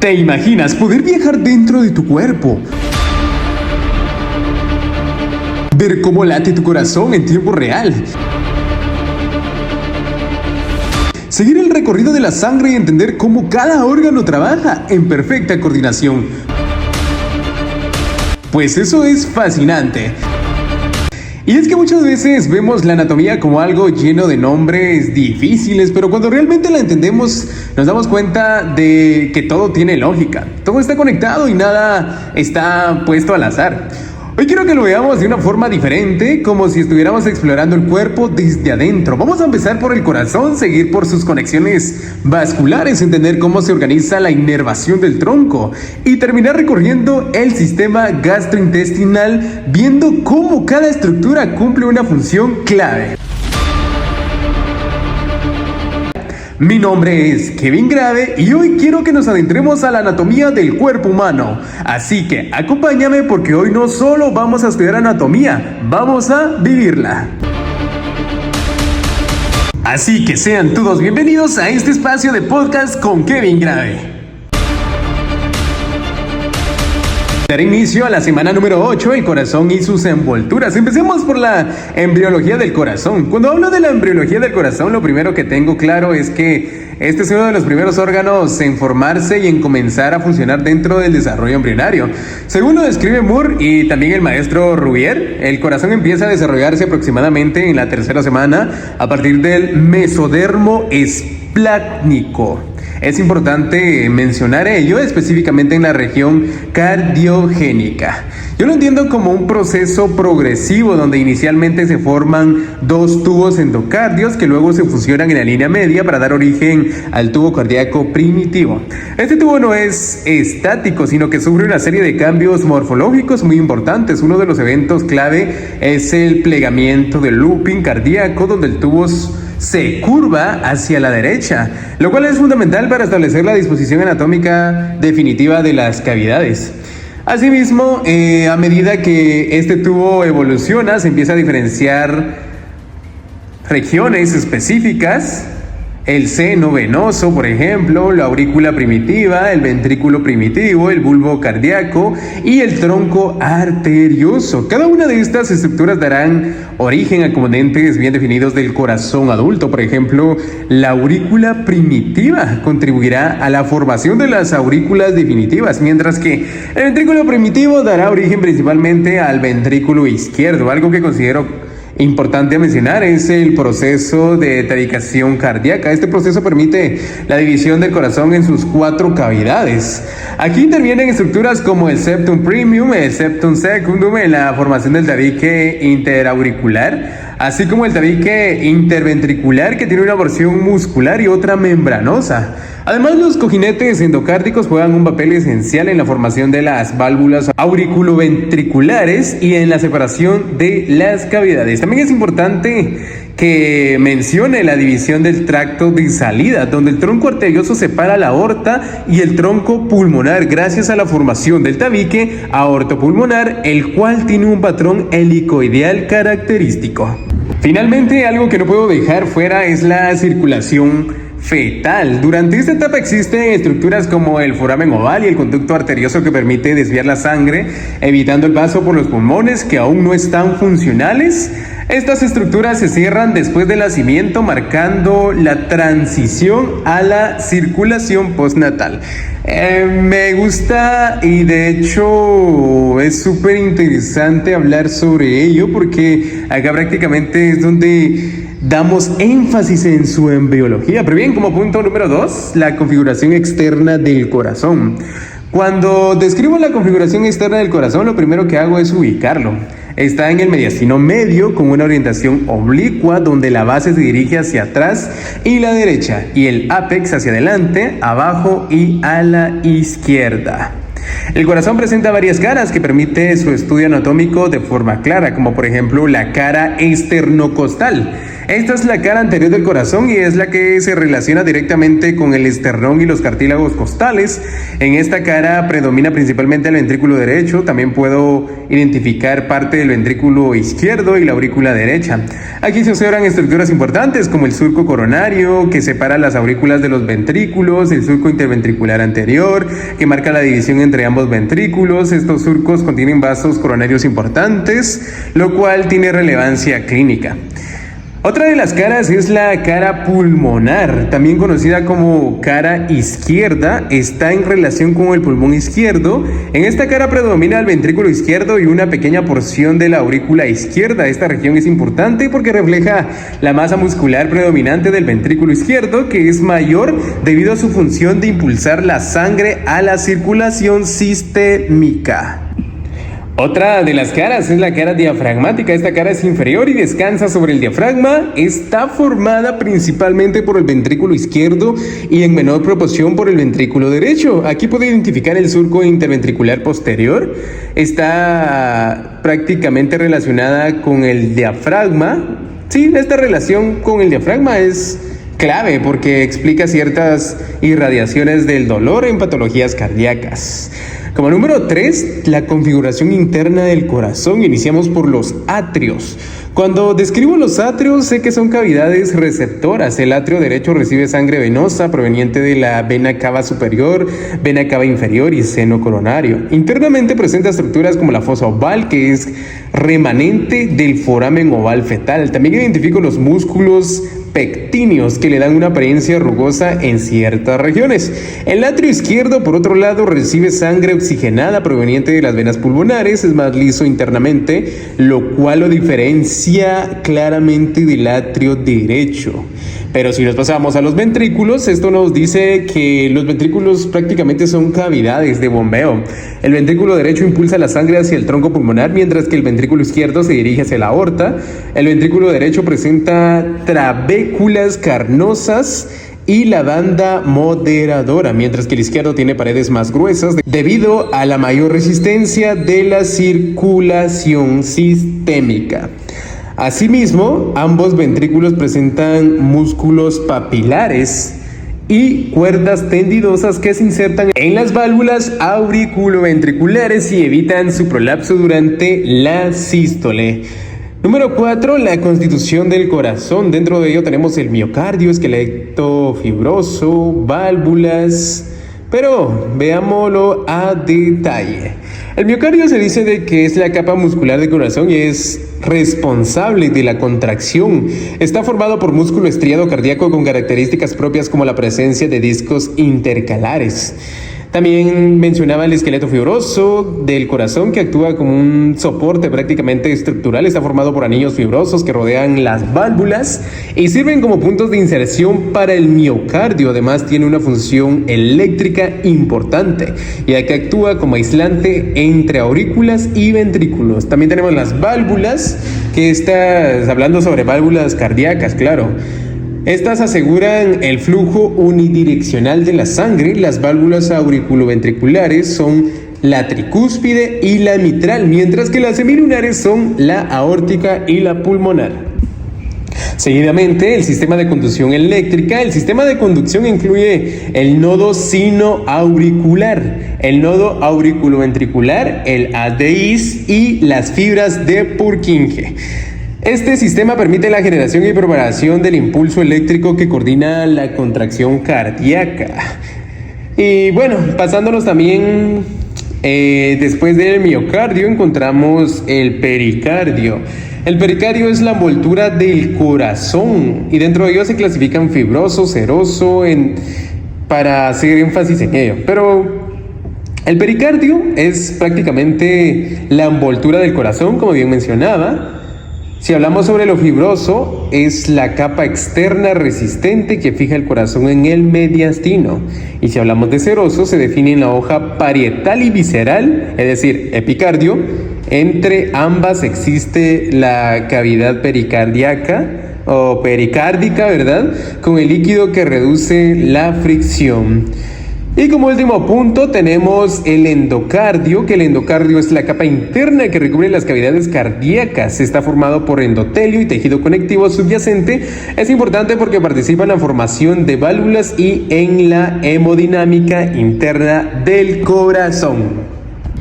¿Te imaginas poder viajar dentro de tu cuerpo? Ver cómo late tu corazón en tiempo real. Seguir el recorrido de la sangre y entender cómo cada órgano trabaja en perfecta coordinación. Pues eso es fascinante. Y es que muchas veces vemos la anatomía como algo lleno de nombres difíciles, pero cuando realmente la entendemos nos damos cuenta de que todo tiene lógica, todo está conectado y nada está puesto al azar. Hoy quiero que lo veamos de una forma diferente, como si estuviéramos explorando el cuerpo desde adentro. Vamos a empezar por el corazón, seguir por sus conexiones vasculares, entender cómo se organiza la inervación del tronco y terminar recorriendo el sistema gastrointestinal, viendo cómo cada estructura cumple una función clave. Mi nombre es Kevin Grave y hoy quiero que nos adentremos a la anatomía del cuerpo humano. Así que acompáñame porque hoy no solo vamos a estudiar anatomía, vamos a vivirla. Así que sean todos bienvenidos a este espacio de podcast con Kevin Grave. Dar inicio a la semana número 8, el corazón y sus envolturas. Empecemos por la embriología del corazón. Cuando hablo de la embriología del corazón, lo primero que tengo claro es que este es uno de los primeros órganos en formarse y en comenzar a funcionar dentro del desarrollo embrionario. Según lo describe Moore y también el maestro Rouvier, el corazón empieza a desarrollarse aproximadamente en la tercera semana a partir del mesodermo esplácnico. Es importante mencionar ello específicamente en la región cardiogénica. Yo lo entiendo como un proceso progresivo donde inicialmente se forman dos tubos endocardios que luego se fusionan en la línea media para dar origen al tubo cardíaco primitivo. Este tubo no es estático, sino que sufre una serie de cambios morfológicos muy importantes. Uno de los eventos clave es el plegamiento del looping cardíaco, donde el tubo se curva hacia la derecha, lo cual es fundamental para establecer la disposición anatómica definitiva de las cavidades. Asimismo, a medida que este tubo evoluciona, se empieza a diferenciar regiones específicas: el seno venoso, por ejemplo, la aurícula primitiva, el ventrículo primitivo, el bulbo cardíaco y el tronco arterioso. Cada una de estas estructuras darán origen a componentes bien definidos del corazón adulto. Por ejemplo, la aurícula primitiva contribuirá a la formación de las aurículas definitivas, mientras que el ventrículo primitivo dará origen principalmente al ventrículo izquierdo. Algo que considero importante mencionar es el proceso de tabicación cardíaca. Este proceso permite la división del corazón en sus 4 cavidades. Aquí intervienen estructuras como el septum primum, el septum secundum en la formación del tabique interauricular, así como el tabique interventricular, que tiene una porción muscular y otra membranosa. Además, los cojinetes endocárdicos juegan un papel esencial en la formación de las válvulas auriculoventriculares y en la separación de las cavidades. También es importante que mencione la división del tracto de salida, donde el tronco arterioso separa la aorta y el tronco pulmonar gracias a la formación del tabique aortopulmonar, el cual tiene un patrón helicoidal característico. Finalmente, algo que no puedo dejar fuera es la circulación fetal. Durante esta etapa existen estructuras como el foramen oval y el conducto arterioso que permite desviar la sangre, evitando el paso por los pulmones que aún no están funcionales. Estas estructuras se cierran después del nacimiento, marcando la transición a la circulación postnatal. Me gusta y de hecho es súper interesante hablar sobre ello porque acá prácticamente es donde damos énfasis en su embriología. Pero bien, como punto número 2, la configuración externa del corazón. Cuando describo la configuración externa del corazón, lo primero que hago es ubicarlo. Está en el mediastino medio con una orientación oblicua donde la base se dirige hacia atrás y la derecha y el ápex hacia adelante, abajo y a la izquierda. El corazón presenta varias caras que permite su estudio anatómico de forma clara, como por ejemplo la cara esternocostal. Esta es la cara anterior del corazón y es la que se relaciona directamente con el esternón y los cartílagos costales. En esta cara predomina principalmente el ventrículo derecho. También puedo identificar parte del ventrículo izquierdo y la aurícula derecha. Aquí se observan estructuras importantes como el surco coronario, que separa las aurículas de los ventrículos, el surco interventricular anterior, que marca la división entre ambos ventrículos. Estos surcos contienen vasos coronarios importantes, lo cual tiene relevancia clínica. Otra de las caras es la cara pulmonar, también conocida como cara izquierda. Está en relación con el pulmón izquierdo. En esta cara predomina el ventrículo izquierdo y una pequeña porción de la aurícula izquierda. Esta región es importante porque refleja la masa muscular predominante del ventrículo izquierdo, que es mayor debido a su función de impulsar la sangre a la circulación sistémica. Otra de las caras es la cara diafragmática. Esta cara es inferior y descansa sobre el diafragma. Está formada principalmente por el ventrículo izquierdo y en menor proporción por el ventrículo derecho. Aquí puede identificar el surco interventricular posterior. Está prácticamente relacionada con el diafragma. Sí, esta relación con el diafragma es clave porque explica ciertas irradiaciones del dolor en patologías cardíacas. Como número 3, la configuración interna del corazón. Iniciamos por los atrios. Cuando describo los atrios, sé que son cavidades receptoras. El atrio derecho recibe sangre venosa proveniente de la vena cava superior, vena cava inferior y seno coronario. Internamente presenta estructuras como la fosa oval, que es remanente del foramen oval fetal. También identifico los músculos pectíneos que le dan una apariencia rugosa en ciertas regiones. El atrio izquierdo, por otro lado, recibe sangre oxigenada proveniente de las venas pulmonares, es más liso internamente, lo cual lo diferencia claramente del atrio derecho. Pero si nos pasamos a los ventrículos, esto nos dice que los ventrículos prácticamente son cavidades de bombeo. El ventrículo derecho impulsa la sangre hacia el tronco pulmonar, mientras que el ventrículo izquierdo se dirige hacia la aorta. El ventrículo derecho presenta trabéculas carnosas y la banda moderadora, mientras que el izquierdo tiene paredes más gruesas debido a la mayor resistencia de la circulación sistémica. Asimismo, ambos ventrículos presentan músculos papilares y cuerdas tendidosas que se insertan en las válvulas auriculoventriculares y evitan su prolapso durante la sístole. Número 4, la constitución del corazón. Dentro de ello tenemos el miocardio, esqueleto fibroso, válvulas, pero veámoslo a detalle. El miocardio se dice de que es la capa muscular del corazón y es responsable de la contracción. Está formado por músculo estriado cardíaco con características propias como la presencia de discos intercalares. También mencionaba el esqueleto fibroso del corazón, que actúa como un soporte prácticamente estructural. Está formado por anillos fibrosos que rodean las válvulas y sirven como puntos de inserción para el miocardio. Además, tiene una función eléctrica importante, ya que actúa como aislante entre aurículas y ventrículos. También tenemos las válvulas, que estás hablando sobre válvulas cardíacas, claro. Estas aseguran el flujo unidireccional de la sangre. Las válvulas auriculoventriculares son la tricúspide y la mitral, mientras que las semilunares son la aórtica y la pulmonar. Seguidamente, el sistema de conducción eléctrica. El sistema de conducción incluye el nodo sinoauricular, el nodo auriculoventricular, el haz de His y las fibras de Purkinje. Este sistema permite la generación y propagación del impulso eléctrico que coordina la contracción cardíaca. Y bueno, pasándonos también, después del miocardio encontramos el pericardio. El pericardio es la envoltura del corazón y dentro de ello se clasifican fibroso, seroso, para hacer énfasis en ello. Pero el pericardio es prácticamente la envoltura del corazón, como bien mencionaba. Si hablamos sobre lo fibroso, es la capa externa resistente que fija el corazón en el mediastino. Y si hablamos de seroso, se define en la hoja parietal y visceral, es decir, epicardio. Entre ambas existe la cavidad pericardíaca o pericárdica, ¿verdad? Con el líquido que reduce la fricción. Y como último punto tenemos el endocardio, que el endocardio es la capa interna que recubre las cavidades cardíacas. Está formado por endotelio y tejido conectivo subyacente. Es importante porque participa en la formación de válvulas y en la hemodinámica interna del corazón.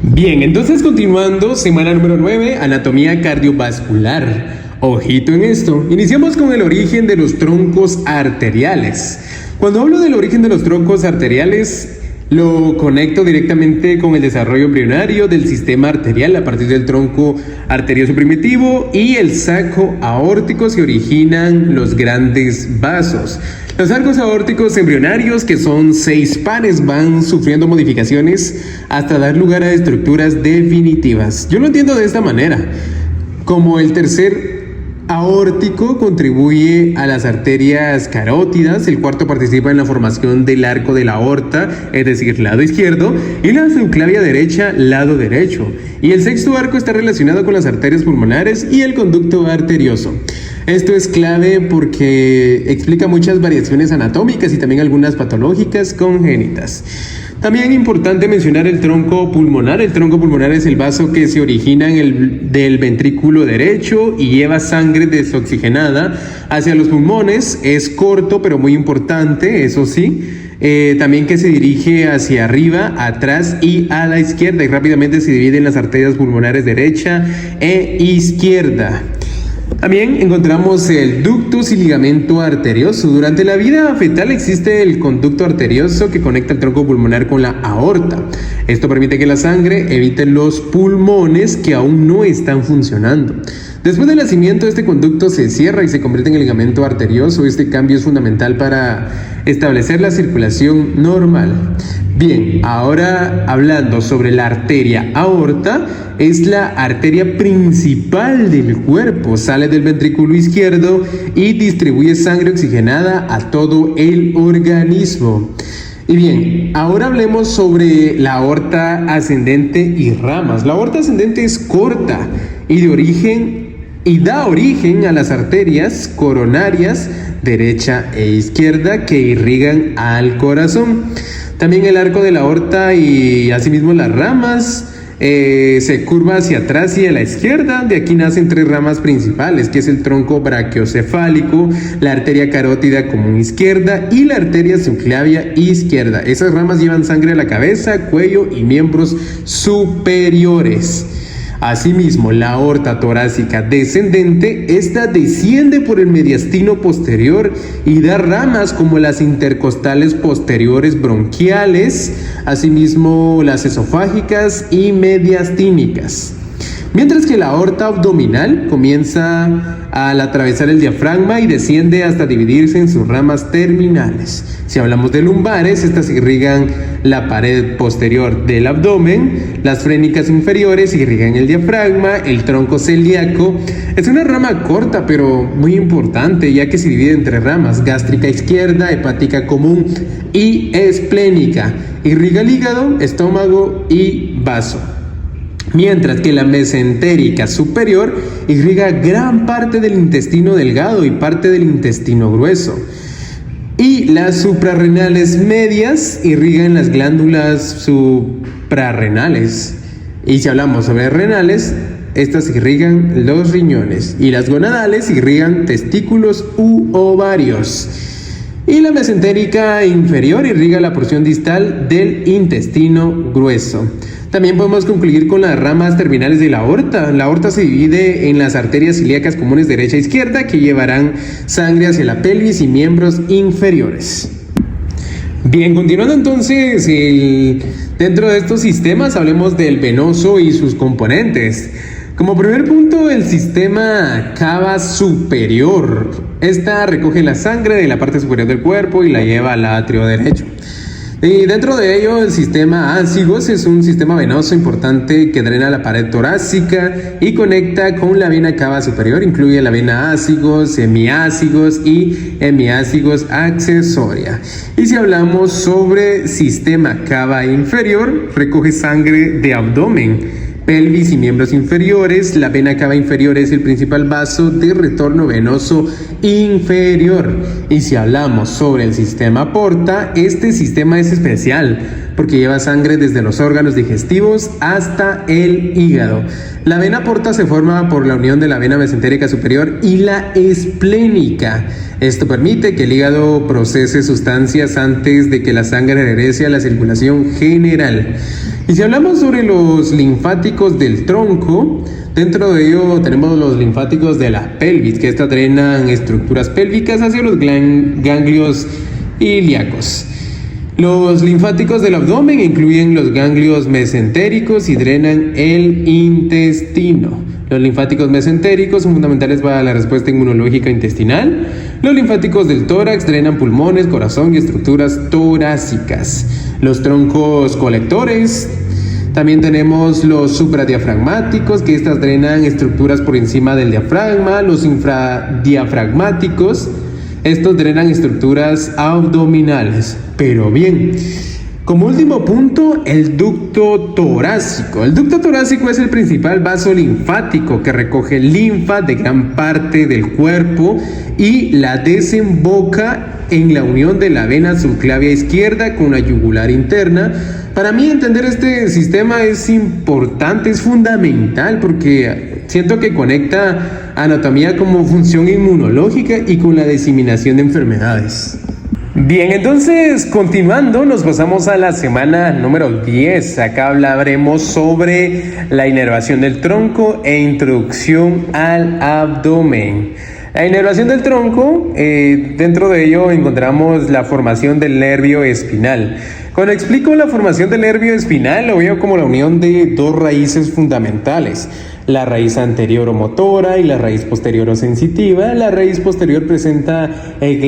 Bien, entonces continuando, semana número 9, anatomía cardiovascular. Ojito en esto. Iniciamos con el origen de los troncos arteriales. Cuando hablo del origen de los troncos arteriales, lo conecto directamente con el desarrollo embrionario del sistema arterial. A partir del tronco arterioso primitivo y el saco aórtico se originan los grandes vasos. Los arcos aórticos embrionarios, que son 6 pares, van sufriendo modificaciones hasta dar lugar a estructuras definitivas. Yo lo entiendo de esta manera. Como el tercer aórtico contribuye a las arterias carótidas, el cuarto participa en la formación del arco de la aorta, es decir, lado izquierdo, y la subclavia derecha, lado derecho. Y el sexto arco está relacionado con las arterias pulmonares y el conducto arterioso. Esto es clave porque explica muchas variaciones anatómicas y también algunas patológicas congénitas. También es importante mencionar el tronco pulmonar. El tronco pulmonar es el vaso que se origina del ventrículo derecho y lleva sangre desoxigenada hacia los pulmones. Es corto pero muy importante, eso sí. También que se dirige hacia arriba, atrás y a la izquierda, y rápidamente se divide en las arterias pulmonares derecha e izquierda. También encontramos el ductus y ligamento arterioso. Durante la vida fetal existe el conducto arterioso que conecta el tronco pulmonar con la aorta. Esto permite que la sangre evite los pulmones que aún no están funcionando. Después del nacimiento, este conducto se cierra y se convierte en el ligamento arterioso. Este cambio es fundamental para establecer la circulación normal. Bien, ahora hablando sobre la arteria aorta, es la arteria principal del cuerpo. Sale del ventrículo izquierdo y distribuye sangre oxigenada a todo el organismo. Y bien, ahora hablemos sobre la aorta ascendente y ramas. La aorta ascendente es corta y da origen a las arterias coronarias derecha e izquierda que irrigan al corazón. También el arco de la aorta y asimismo las ramas se curva hacia atrás y a la izquierda. De aquí nacen 3 ramas principales, que es el tronco brachiocefálico, la arteria carótida común izquierda y la arteria subclavia izquierda. Esas ramas llevan sangre a la cabeza, cuello y miembros superiores. Asimismo, la aorta torácica descendente, esta desciende por el mediastino posterior y da ramas como las intercostales posteriores bronquiales, asimismo las esofágicas y mediastínicas. Mientras que la aorta abdominal comienza al atravesar el diafragma y desciende hasta dividirse en sus ramas terminales. Si hablamos de lumbares, estas irrigan la pared posterior del abdomen, las frénicas inferiores irrigan el diafragma, el tronco celíaco es una rama corta pero muy importante, ya que se divide en 3 ramas: gástrica izquierda, hepática común y esplénica. Irriga el hígado, estómago y vaso. Mientras que la mesentérica superior irriga gran parte del intestino delgado y parte del intestino grueso. Y las suprarrenales medias irrigan las glándulas suprarrenales. Y si hablamos sobre renales, estas irrigan los riñones. Y las gonadales irrigan testículos u ovarios. Y la mesentérica inferior irriga la porción distal del intestino grueso. También podemos concluir con las ramas terminales de la aorta. La aorta se divide en las arterias ilíacas comunes derecha e izquierda, que llevarán sangre hacia la pelvis y miembros inferiores. Bien, continuando entonces, dentro de estos sistemas hablemos del venoso y sus componentes. Como primer punto, el sistema cava superior. Esta recoge la sangre de la parte superior del cuerpo y la lleva al atrio derecho. Y dentro de ello, el sistema ácigos es un sistema venoso importante que drena la pared torácica y conecta con la vena cava superior. Incluye la vena ácigos, semiácigos y hemiácigos accesoria. Y si hablamos sobre sistema cava inferior, recoge sangre de abdomen. pelvis y miembros inferiores. La vena cava inferior es el principal vaso de retorno venoso inferior. Y si hablamos sobre el sistema porta, este sistema es especial porque lleva sangre desde los órganos digestivos hasta el hígado. La vena porta se forma por la unión de la vena mesentérica superior y la esplénica. Esto permite que el hígado procese sustancias antes de que la sangre regrese a la circulación general. Y si hablamos sobre los linfáticos del tronco, dentro de ello tenemos los linfáticos de la pelvis, que estas drenan estructuras pélvicas hacia los ganglios ilíacos. Los linfáticos del abdomen incluyen los ganglios mesentéricos y drenan el intestino. Los linfáticos mesentéricos son fundamentales para la respuesta inmunológica intestinal. Los linfáticos del tórax drenan pulmones, corazón y estructuras torácicas. Los troncos colectores. También tenemos los supradiafragmáticos, que estas drenan estructuras por encima del diafragma. Los infradiafragmáticos, estos drenan estructuras abdominales. Pero bien, como último punto, el ducto torácico. El ducto torácico es el principal vaso linfático que recoge linfa de gran parte del cuerpo y la desemboca en la unión de la vena subclavia izquierda con la yugular interna. Para mí entender este sistema es importante, es fundamental, porque siento que conecta anatomía como función inmunológica y con la diseminación de enfermedades. Bien, entonces continuando, nos pasamos a la semana número 10. Acá hablaremos sobre la inervación del tronco e introducción al abdomen. La inervación del tronco, dentro de ello encontramos la formación del nervio espinal. Cuando explico la formación del nervio espinal, lo veo como la unión de dos raíces fundamentales. La raíz anterior-motora y la raíz posterior-sensitiva. La raíz posterior presenta el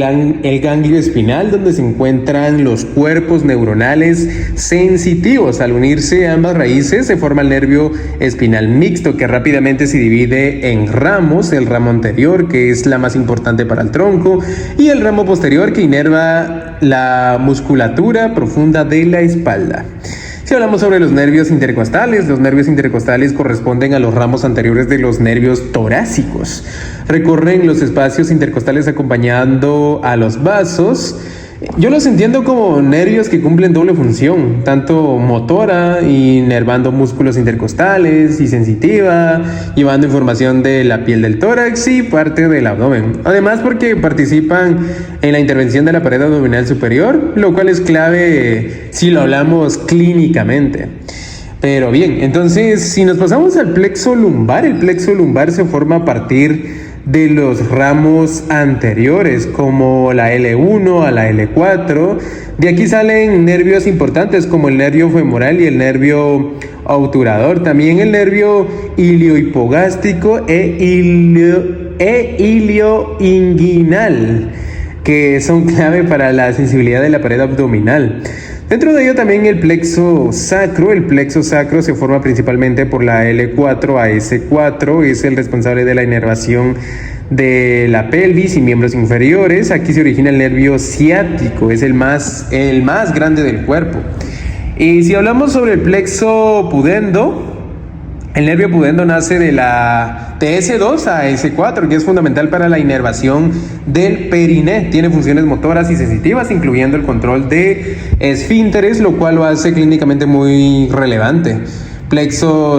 ganglio espinal, donde se encuentran los cuerpos neuronales sensitivos. Al unirse ambas raíces se forma el nervio espinal mixto, que rápidamente se divide en ramos. El ramo anterior, que es la más importante para el tronco, y el ramo posterior, que inerva la musculatura profunda de la espalda. Si hablamos sobre los nervios intercostales corresponden a los ramos anteriores de los nervios torácicos. Recorren los espacios intercostales acompañando a los vasos. Yo los entiendo como nervios que cumplen doble función, tanto motora, inervando músculos intercostales, y sensitiva, llevando información de la piel del tórax y parte del abdomen. Además, porque participan en la intervención de la pared abdominal superior, lo cual es clave si lo hablamos clínicamente. Pero bien, entonces si nos pasamos al plexo lumbar, el plexo lumbar se forma a partir de los ramos anteriores, como la L1 a la L4. De aquí salen nervios importantes como el nervio femoral y el nervio obturador. También el nervio iliohipogástrico e ilioinguinal, que son clave para la sensibilidad de la pared abdominal. Dentro de ello también el plexo sacro. El plexo sacro se forma principalmente por la L4 a S4, es el responsable de la inervación de la pelvis y miembros inferiores. Aquí se origina el nervio ciático, es el más grande del cuerpo. Y si hablamos sobre el plexo pudendo, el nervio pudendo nace de S2 a S4, que es fundamental para la inervación del periné. Tiene funciones motoras y sensitivas, incluyendo el control de esfínteres, lo cual lo hace clínicamente muy relevante.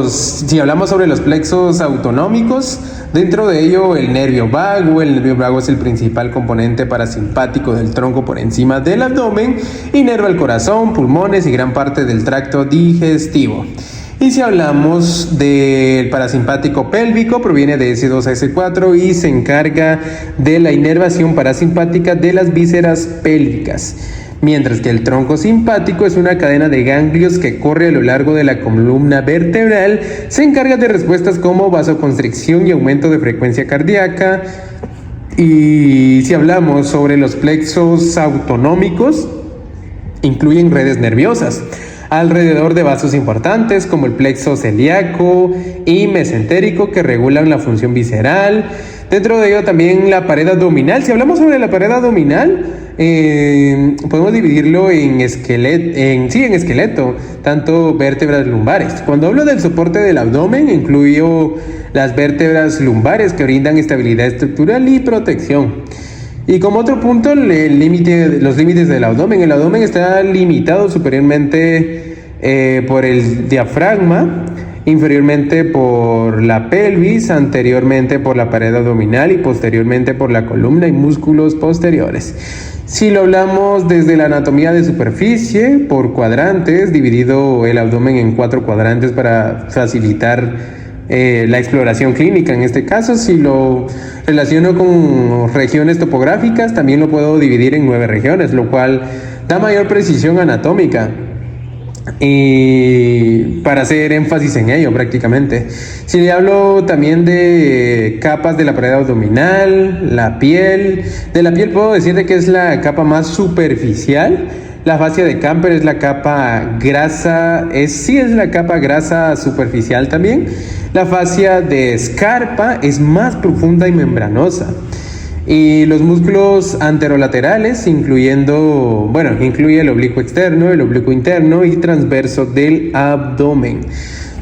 Si hablamos sobre los plexos autonómicos, dentro de ello el nervio vago es el principal componente parasimpático del tronco por encima del abdomen, inerva el corazón, pulmones y gran parte del tracto digestivo. Y si hablamos del parasimpático pélvico, proviene de S2 a S4 y se encarga de la inervación parasimpática de las vísceras pélvicas. Mientras que el tronco simpático es una cadena de ganglios que corre a lo largo de la columna vertebral, se encarga de respuestas como vasoconstricción y aumento de frecuencia cardíaca. Y si hablamos sobre los plexos autonómicos, incluyen redes nerviosas alrededor de vasos importantes como el plexo celíaco y mesentérico, que regulan la función visceral. Dentro de ello también la pared abdominal. Si hablamos sobre la pared abdominal, podemos dividirlo en esqueleto, tanto vértebras lumbares. Cuando hablo del soporte del abdomen, incluyo las vértebras lumbares que brindan estabilidad estructural y protección. Y como otro punto, los límites del abdomen. El abdomen está limitado superiormente por el diafragma, inferiormente por la pelvis, anteriormente por la pared abdominal y posteriormente por la columna y músculos posteriores. Si lo hablamos desde la anatomía de superficie, por cuadrantes, dividido el abdomen en 4 cuadrantes para facilitar la exploración clínica. En este caso, si lo relaciono con regiones topográficas, también lo puedo dividir en 9 regiones, lo cual da mayor precisión anatómica y para hacer énfasis en ello prácticamente. Si le hablo también de capas de la pared abdominal, la piel, de la piel puedo decirte que es la capa más superficial. La fascia de Camper es la capa grasa, es la capa grasa superficial también. La fascia de Scarpa es más profunda y membranosa. Y los músculos anterolaterales, incluye el oblicuo externo, el oblicuo interno y transverso del abdomen.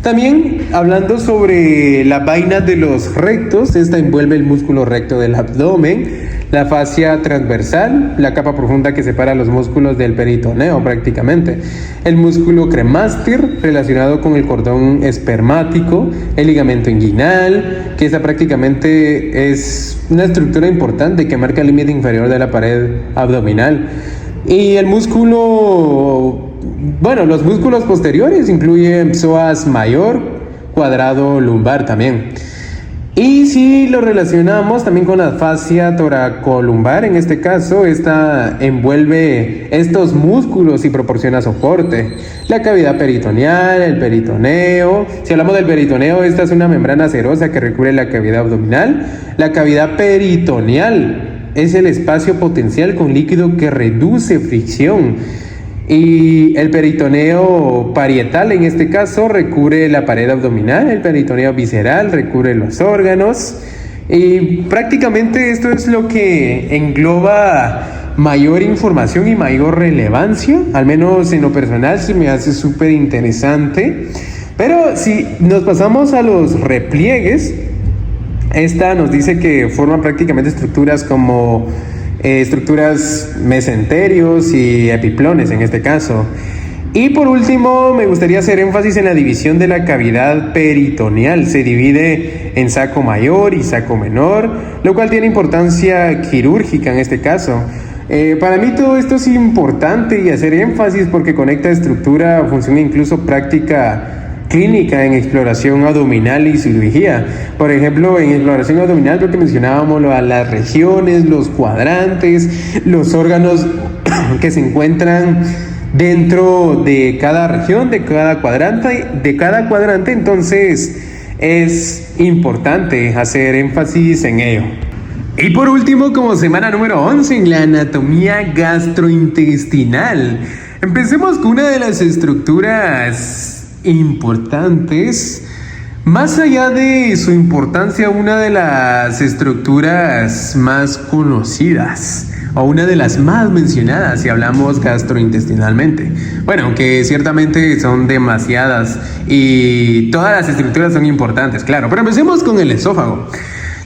También hablando sobre la vaina de los rectos, esta envuelve el músculo recto del abdomen, la fascia transversal, la capa profunda que separa los músculos del peritoneo prácticamente, el músculo cremástir relacionado con el cordón espermático, el ligamento inguinal, que esa prácticamente es una estructura importante que marca el límite inferior de la pared abdominal, y los músculos posteriores incluyen psoas mayor, cuadrado lumbar también. Y si lo relacionamos también con la fascia toracolumbar, en este caso, esta envuelve estos músculos y proporciona soporte. La cavidad peritoneal, el peritoneo. Si hablamos del peritoneo, esta es una membrana serosa que recubre la cavidad abdominal. La cavidad peritoneal es el espacio potencial con líquido que reduce fricción. Y el peritoneo parietal, en este caso, recubre la pared abdominal. El peritoneo visceral recubre los órganos. Y prácticamente esto es lo que engloba mayor información y mayor relevancia. Al menos en lo personal se me hace súper interesante. Pero si nos pasamos a los repliegues, esta nos dice que forma prácticamente estructuras como estructuras mesenterios y epiplones en este caso. Y por último, me gustaría hacer énfasis en la división de la cavidad peritoneal. Se divide en saco mayor y saco menor, lo cual tiene importancia quirúrgica en este caso. Para mí todo esto es importante y hacer énfasis porque conecta estructura, función e incluso práctica clínica en exploración abdominal y cirugía. Por ejemplo, en exploración abdominal, lo que mencionábamos, las regiones, los cuadrantes, los órganos que se encuentran dentro de cada región, de cada cuadrante, entonces es importante hacer énfasis en ello. Y por último, como semana número 11 en la anatomía gastrointestinal, empecemos con una de las estructuras importantes. Más allá de su importancia, una de las estructuras más conocidas o una de las más mencionadas si hablamos gastrointestinalmente. Bueno, aunque ciertamente son demasiadas y todas las estructuras son importantes, claro, pero empecemos con el esófago.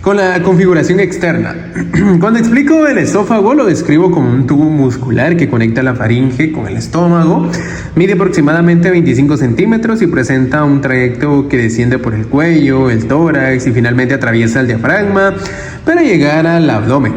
Con la configuración externa. Cuando explico el esófago, lo describo como un tubo muscular que conecta la faringe con el estómago. Mide aproximadamente 25 centímetros y presenta un trayecto que desciende por el cuello, el tórax y finalmente atraviesa el diafragma para llegar al abdomen.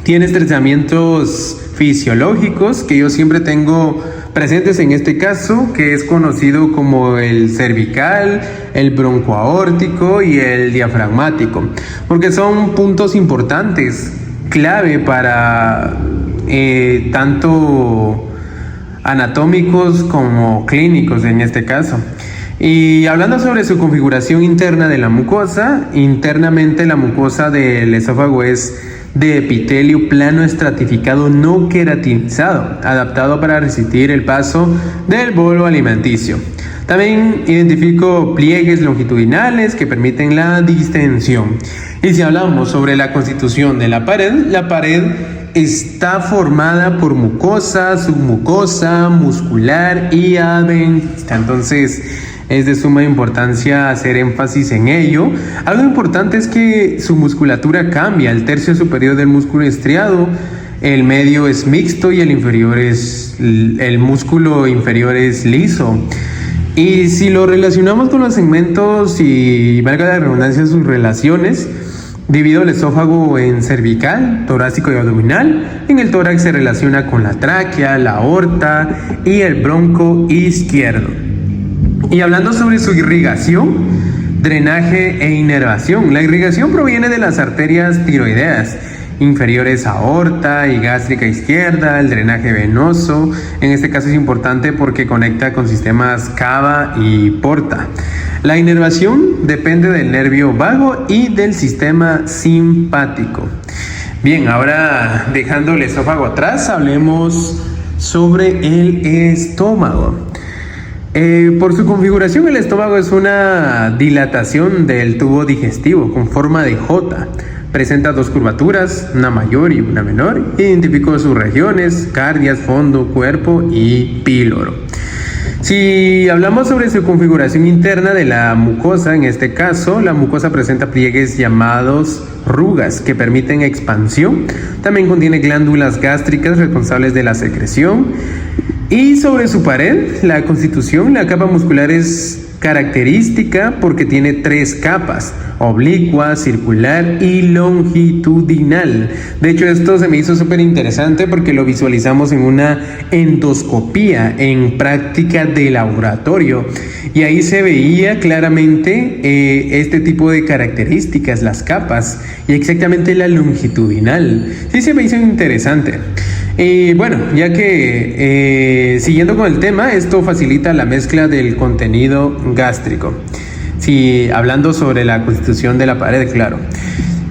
Tiene estrechamientos fisiológicos que yo siempre tengo presentes en este caso, que es conocido como el cervical, el broncoaórtico y el diafragmático, porque son puntos importantes, clave para tanto anatómicos como clínicos en este caso. Y hablando sobre su configuración interna de la mucosa, internamente la mucosa del esófago es de epitelio plano estratificado no queratinizado, adaptado para resistir el paso del bolo alimenticio. También identifico pliegues longitudinales que permiten la distensión. Y si hablamos sobre la constitución de la pared está formada por mucosa, submucosa, muscular y adventista. Entonces es de suma importancia hacer énfasis en ello. Algo importante es que su musculatura cambia. El tercio superior del músculo estriado, el medio es mixto y el músculo inferior es liso. Y si lo relacionamos con los segmentos y valga la redundancia sus relaciones, divido el esófago en cervical, torácico y abdominal. En el tórax se relaciona con la tráquea, la aorta y el bronco izquierdo. Y hablando sobre su irrigación, drenaje e inervación. La irrigación proviene de las arterias tiroideas inferiores aorta y gástrica izquierda, el drenaje venoso. En este caso es importante porque conecta con sistemas cava y porta. La inervación depende del nervio vago y del sistema simpático. Bien, ahora dejando el esófago atrás, hablemos sobre el estómago. Por su configuración, el estómago es una dilatación del tubo digestivo con forma de J. Presenta dos curvaturas, una mayor y una menor. Identifico sus regiones: cardias, fondo, cuerpo y píloro. Si hablamos sobre su configuración interna de la mucosa, en este caso, la mucosa presenta pliegues llamados rugas que permiten expansión. También contiene glándulas gástricas responsables de la secreción. Y sobre su pared, la constitución, la capa muscular es característica porque tiene tres capas: oblicua, circular y longitudinal. De hecho, esto se me hizo súper interesante porque lo visualizamos en una endoscopía en práctica de laboratorio y ahí se veía claramente este tipo de características, las capas, y exactamente la longitudinal. Sí, se me hizo interesante. Y bueno, ya que siguiendo con el tema, esto facilita la mezcla del contenido gástrico. Si hablando sobre la constitución de la pared, claro.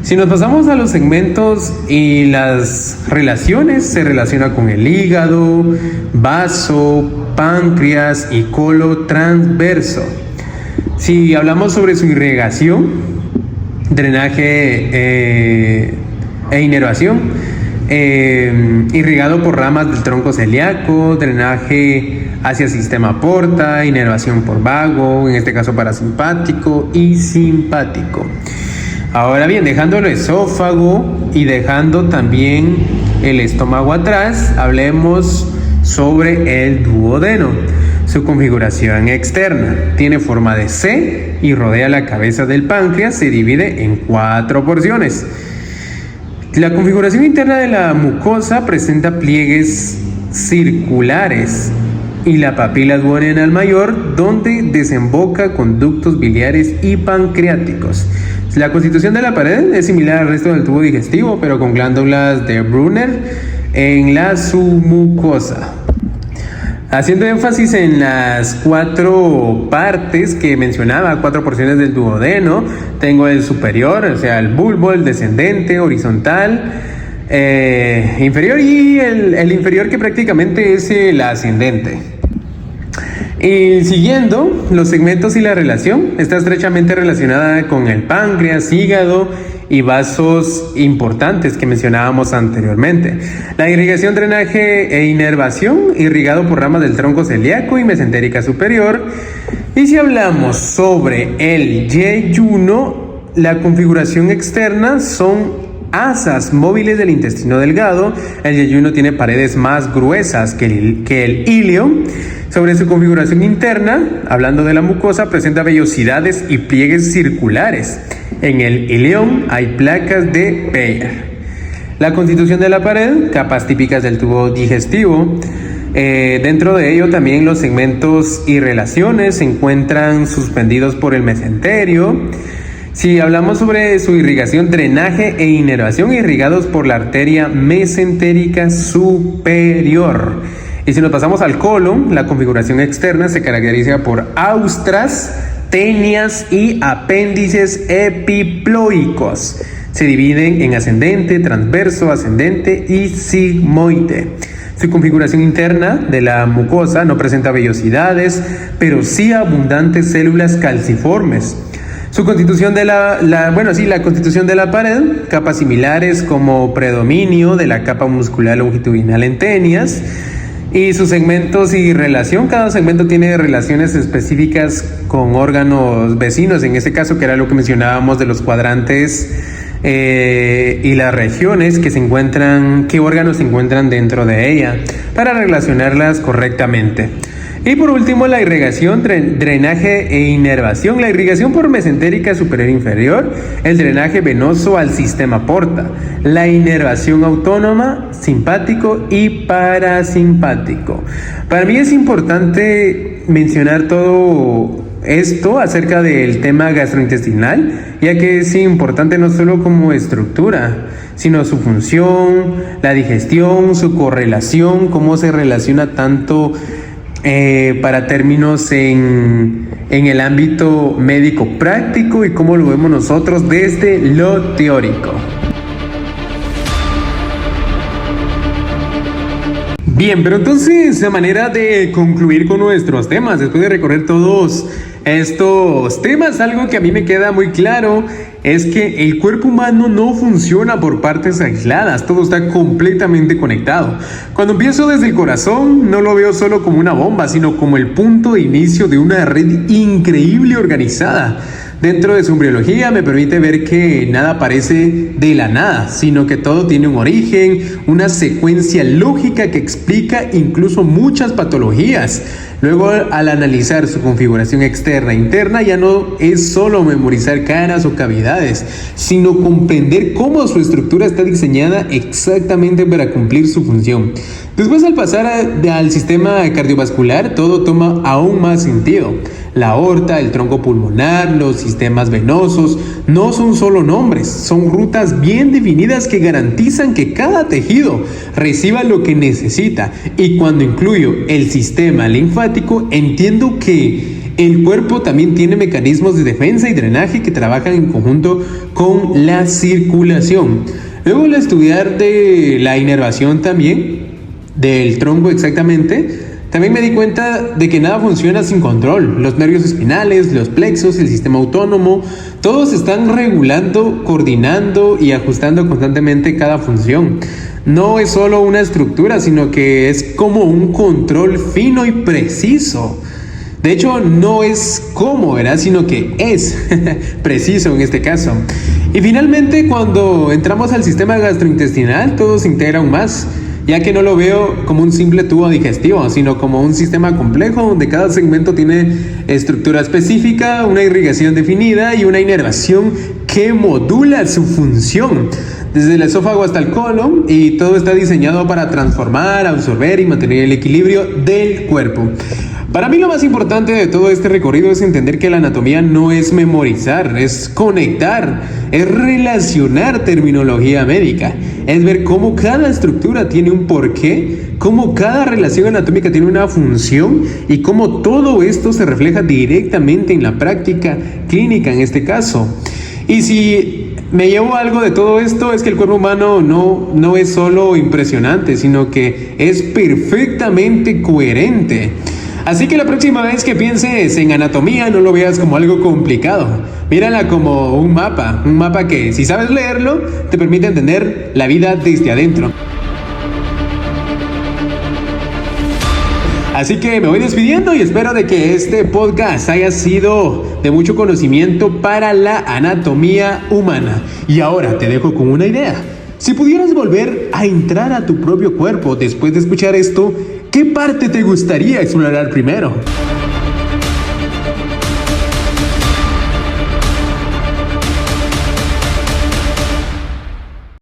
Si nos pasamos a los segmentos y las relaciones, se relaciona con el hígado, vaso, páncreas y colo transverso. Si hablamos sobre su irrigación, drenaje e inervación, irrigado por ramas del tronco celíaco, drenaje hacia sistema porta, inervación por vago, en este caso parasimpático y simpático. Ahora bien, dejando el esófago y dejando también el estómago atrás, hablemos sobre el duodeno. Su configuración externa tiene forma de C y rodea la cabeza del páncreas. Se divide en 4 porciones. La configuración interna de la mucosa presenta pliegues circulares y la papila duodenal mayor, donde desemboca conductos biliares y pancreáticos. La constitución de la pared es similar al resto del tubo digestivo, pero con glándulas de Brunner en la submucosa. Haciendo énfasis en las 4 partes que mencionaba, 4 porciones del duodeno, tengo el superior, o sea, el bulbo, el descendente, horizontal, inferior y el inferior, que prácticamente es el ascendente. Y siguiendo los segmentos y la relación, está estrechamente relacionada con el páncreas, hígado y vasos importantes que mencionábamos anteriormente. La irrigación, drenaje e inervación, irrigado por ramas del tronco celíaco y mesentérica superior. Y si hablamos sobre el yeyuno, la configuración externa son asas móviles del intestino delgado. El yeyuno tiene paredes más gruesas que el ilion. Sobre su configuración interna, hablando de la mucosa, presenta vellosidades y pliegues circulares. En el ilion hay placas de Peyer. La constitución de la pared, capas típicas del tubo digestivo. Dentro de ello también los segmentos y relaciones se encuentran suspendidos por el mesenterio. Si hablamos sobre su irrigación, drenaje e inervación, irrigados por la arteria mesentérica superior. Y si nos pasamos al colon, la configuración externa se caracteriza por austras, tenias y apéndices epiploicos. Se dividen en ascendente, transverso, ascendente y sigmoide. Su configuración interna de la mucosa no presenta vellosidades, pero sí abundantes células calciformes. Su constitución de la constitución de la pared, capas similares como predominio de la capa muscular longitudinal en ténias, y sus segmentos y relación. Cada segmento tiene relaciones específicas con órganos vecinos, en este caso que era lo que mencionábamos de los cuadrantes y las regiones qué órganos se encuentran dentro de ella, para relacionarlas correctamente. Y por último, la irrigación, drenaje e inervación. La irrigación por mesentérica superior e inferior, el drenaje venoso al sistema porta, la inervación autónoma, simpático y parasimpático. Para mí es importante mencionar todo esto acerca del tema gastrointestinal, ya que es importante no solo como estructura, sino su función, la digestión, su correlación, cómo se relaciona tanto para términos en el ámbito médico práctico y cómo lo vemos nosotros desde lo teórico. Bien, pero entonces, a manera de concluir con nuestros temas, después de recorrer todos estos temas, algo que a mí me queda muy claro es que el cuerpo humano no funciona por partes aisladas, todo está completamente conectado. Cuando empiezo desde el corazón, no lo veo solo como una bomba, sino como el punto de inicio de una red increíble organizada. Dentro de su embriología me permite ver que nada aparece de la nada, sino que todo tiene un origen, una secuencia lógica que explica incluso muchas patologías. Luego, al analizar su configuración externa e interna, ya no es solo memorizar caras o cavidades, sino comprender cómo su estructura está diseñada exactamente para cumplir su función. Después, al pasar al sistema cardiovascular, todo toma aún más sentido. La aorta, el tronco pulmonar, los sistemas venosos no son solo nombres, son rutas bien definidas que garantizan que cada tejido reciba lo que necesita. Y cuando incluyo el sistema linfático, entiendo que el cuerpo también tiene mecanismos de defensa y drenaje que trabajan en conjunto con la circulación. Luego, al estudiar de la inervación también, del tronco exactamente, también me di cuenta de que nada funciona sin control. Los nervios espinales, los plexos, el sistema autónomo, todos están regulando, coordinando y ajustando constantemente cada función. No es solo una estructura, sino que es como un control fino y preciso. De hecho, no es cómo, ¿verdad? Sino que es preciso en este caso. Y finalmente, cuando entramos al sistema gastrointestinal, todo se integra aún más, ya que no lo veo como un simple tubo digestivo, sino como un sistema complejo donde cada segmento tiene estructura específica, una irrigación definida y una inervación que modula su función, desde el esófago hasta el colon, y todo está diseñado para transformar, absorber y mantener el equilibrio del cuerpo. Para mí lo más importante de todo este recorrido es entender que la anatomía no es memorizar, es conectar, es relacionar terminología médica, es ver cómo cada estructura tiene un porqué, cómo cada relación anatómica tiene una función y cómo todo esto se refleja directamente en la práctica clínica en este caso. Y si me llevo algo de todo esto, es que el cuerpo humano no es solo impresionante, sino que es perfectamente coherente. Así que la próxima vez que pienses en anatomía, no lo veas como algo complicado. Mírala como un mapa que, si sabes leerlo, te permite entender la vida desde adentro. Así que me voy despidiendo y espero de que este podcast haya sido de mucho conocimiento para la anatomía humana. Y ahora te dejo con una idea. Si pudieras volver a entrar a tu propio cuerpo después de escuchar esto, ¿qué parte te gustaría explorar primero?